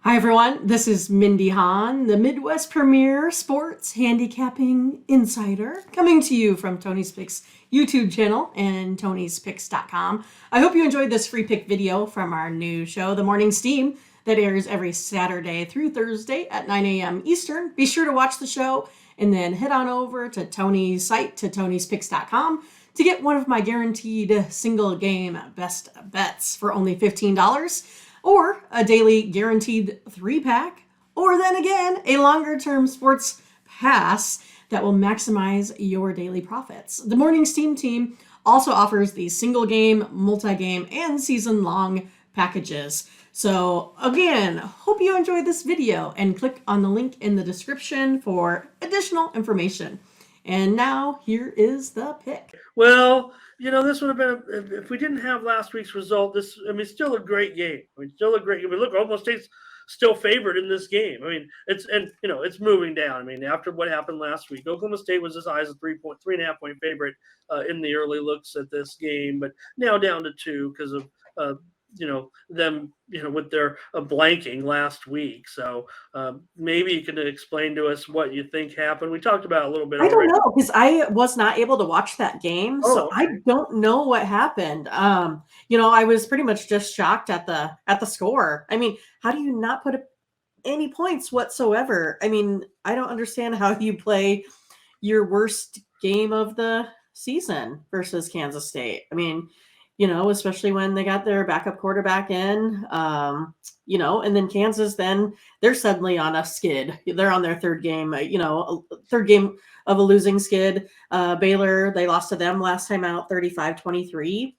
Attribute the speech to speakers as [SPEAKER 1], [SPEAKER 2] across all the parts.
[SPEAKER 1] Hi everyone, this is Mindy Hahne, the Midwest Premier Sports Handicapping Insider, coming to you from Tony's Picks YouTube channel and Tony'sPicks.com. I hope you enjoyed this free pick video from our new show, The Morning Steam, that airs every Saturday through Thursday at 9 a.m. Eastern. Be sure to watch the show and then head on over to Tony's site, to Tony'sPicks.com, to get one of my guaranteed single game best bets for only $15. Or a daily guaranteed 3-pack, or then again, a longer-term sports pass that will maximize your daily profits. The Morning Steam team also offers the single game, multi-game, and season-long packages. So again, hope you enjoyed this video and click on the link in the description for additional information. And now here is the pick.
[SPEAKER 2] Well, this would have been, if we didn't have last week's result, still a great game. Still a great game. Look, Oklahoma State's still favored in this game. It's moving down. After what happened last week, Oklahoma State was as high as a 3.5 point favorite in the early looks at this game, but now down to 2 because of them, with their blanking last week. So maybe you can explain to us what you think happened. We talked about it a little bit.
[SPEAKER 1] I don't know, because I was not able to watch that game, so
[SPEAKER 2] okay.
[SPEAKER 1] I don't know what happened. I was pretty much just shocked at the score. How do you not put any points whatsoever? I don't understand how you play your worst game of the season versus Kansas State. Especially when they got their backup quarterback in, and then Kansas, then they're suddenly on a skid. They're on their third game, third game of a losing skid. Baylor, they lost to them last time out, 35-23.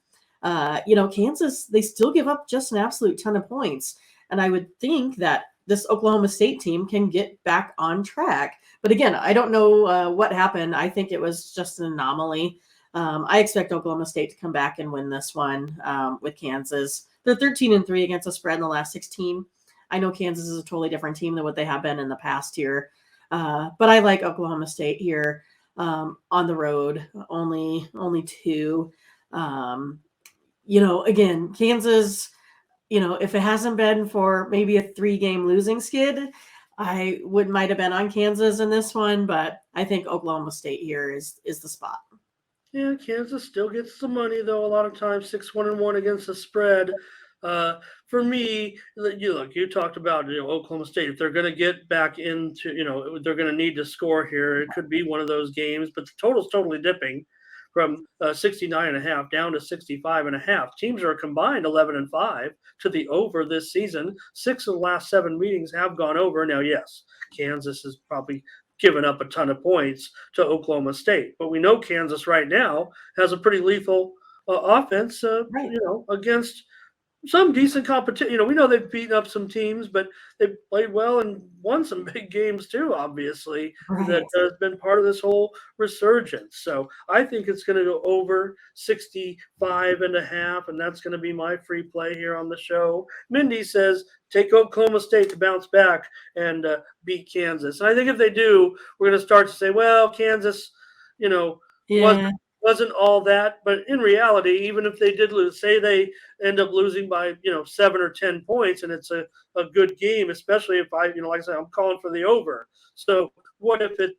[SPEAKER 1] Kansas, they still give up just an absolute ton of points. And I would think that this Oklahoma State team can get back on track. But again, I don't know what happened. I think it was just an anomaly. I expect Oklahoma State to come back and win this one with Kansas. They're 13-3 against the spread in the last 16. I know Kansas is a totally different team than what they have been in the past year. But I like Oklahoma State here on the road, only 2. Again, Kansas, if it hasn't been for maybe a 3-game losing skid, I might have been on Kansas in this one, but I think Oklahoma State here is the spot.
[SPEAKER 2] Yeah, Kansas still gets the money, though, a lot of times, 6-1-1 against the spread. For me, you talked about Oklahoma State. If they're going to get back into, they're going to need to score here. It could be one of those games, but the total's totally dipping from 69.5 down to 65.5. Teams are combined 11-5 to the over this season. 6 of the last 7 meetings have gone over. Now, yes, Kansas is probably given up a ton of points to Oklahoma State. But we know Kansas right now has a pretty lethal offense, against some decent competition. We know they've beaten up some teams, but they've played well and won some big games too, obviously, that has been part of this whole resurgence. So I think it's going to go over 65.5, and that's going to be my free play here on the show. Mindy says, take Oklahoma State to bounce back and beat Kansas. And I think if they do, we're going to start to say, well, Kansas, wasn't all that. But in reality, even if they did lose, say they end up losing by 7 or 10 points, and it's a good game, especially if like I said, I'm calling for the over. So what if it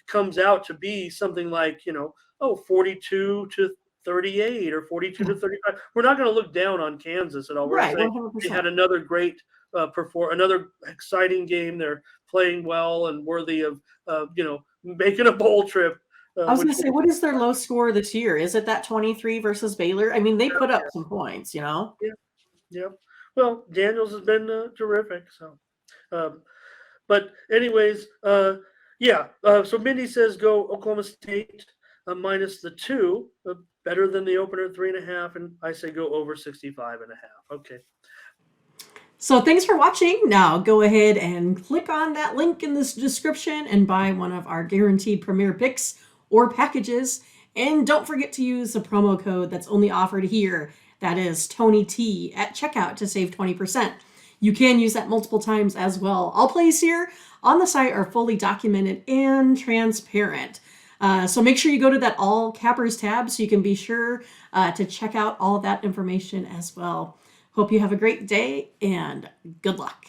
[SPEAKER 2] comes out to be something like 42-38 or 42-35? We're not going to look down on Kansas at all. We're going to say they had another great another exciting game. They're playing well and worthy of making a bowl trip.
[SPEAKER 1] I was going to say, what is their low score this year? Is it that 23 versus Baylor? they put up some points, Yeah.
[SPEAKER 2] Well, Daniels has been terrific. So, but anyways, so Mindy says go Oklahoma State minus the 2, better than the opener 3.5, and I say go over 65.5. Okay.
[SPEAKER 1] So thanks for watching. Now go ahead and click on that link in this description and buy one of our guaranteed premier picks or packages. And don't forget to use the promo code that's only offered here. That is TonyT at checkout to save 20%. You can use that multiple times as well. All plays here on the site are fully documented and transparent. So make sure you go to that all cappers tab so you can be sure to check out all of that information as well. Hope you have a great day and good luck.